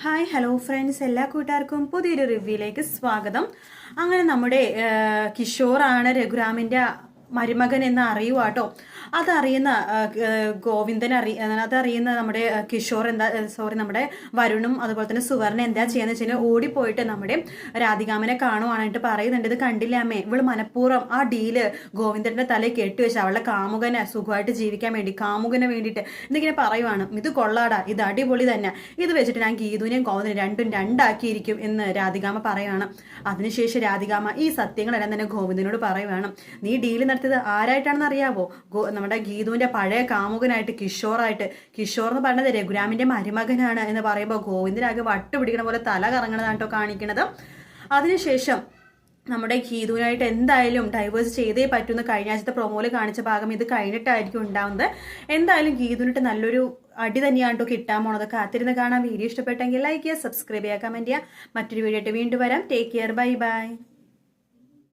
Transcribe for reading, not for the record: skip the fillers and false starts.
Hi hello friends, എല്ലാ കൂട്ടുകാർക്കും പുതിയൊരു റിവ്യൂയിലേക്ക് സ്വാഗതം. അങ്ങനെ നമ്മുടെ കിഷോറാണ് രഘുരാമിൻ്റെ മരുമകൻ എന്ന് അറിയുവാട്ടോ. അതറിയുന്ന അതറിയുന്ന നമ്മുടെ കിഷോർ നമ്മുടെ വരുണും അതുപോലെ തന്നെ സുവർണ എന്താ ചെയ്യാന്ന് വെച്ചാൽ ഓടിപ്പോയിട്ട് നമ്മുടെ രാധികാമനെ കാണുവാനായിട്ട് പറയുന്നുണ്ട്. ഇത് കണ്ടില്ല അമ്മേ, ഇവള് മനഃപൂർവ്വം ആ ഡീല് ഗോവിന്ദന്റെ തലയിൽ കെട്ടുവെച്ച് അവളുടെ കാമുകനെ സുഖമായിട്ട് ജീവിക്കാൻ വേണ്ടി, കാമുകനെ വേണ്ടിയിട്ട് എന്നിങ്ങനെ പറയുവാണ്. ഇത് കൊള്ളാടാ, ഇത് അടിപൊളി തന്നെ, ഇത് വെച്ചിട്ട് ഞാൻ ഗീതുവിനെയും ഗോവിന്ദനെയും രണ്ടും രണ്ടാക്കിയിരിക്കും എന്ന് രാധികാമ പറയുവാണ്. അതിനുശേഷം രാധികാമ ഈ സത്യങ്ങളെല്ലാം തന്നെ ഗോവിന്ദനോട് പറയുവാണ്. നീ ഡീല് നടത്തിയത് ആരായിട്ടാണെന്ന് അറിയാവോ? നമ്മുടെ ഗീതുവിന്റെ പഴയ കാമുകനായിട്ട് കിഷോർ എന്ന് പറഞ്ഞത് രഘുരാമിന്റെ മരുമകനാണ് എന്ന് പറയുമ്പോൾ ഗോവിന്ദനാകെ വട്ടുപിടിക്കണ പോലെ തല കറങ്ങണതാണ് കേട്ടോ കാണിക്കണത്. അതിനുശേഷം നമ്മുടെ ഗീതുവിനായിട്ട് എന്തായാലും ഡൈവേഴ്സ് ചെയ്തേ പറ്റുമെന്ന് കഴിഞ്ഞ ആഴ്ചത്തെ പ്രൊമോയിൽ കാണിച്ച ഭാഗം ഇത് കഴിഞ്ഞിട്ടായിരിക്കും ഉണ്ടാവുന്നത്. എന്തായാലും ഗീതുവിനിട്ട് നല്ലൊരു അടി തന്നെയാണ് കേട്ടോ കിട്ടാൻ പോണത്. കാത്തിരുന്ന് കാണാൻ. വീഡിയോ ഇഷ്ടപ്പെട്ടെങ്കിൽ ലൈക്ക് ചെയ്യുക, സബ്സ്ക്രൈബ് ചെയ്യുക, കമന്റ് ചെയ്യുക. മറ്റൊരു വീഡിയോ ആയിട്ട് വീണ്ടും വരാം. Take care, bye bye.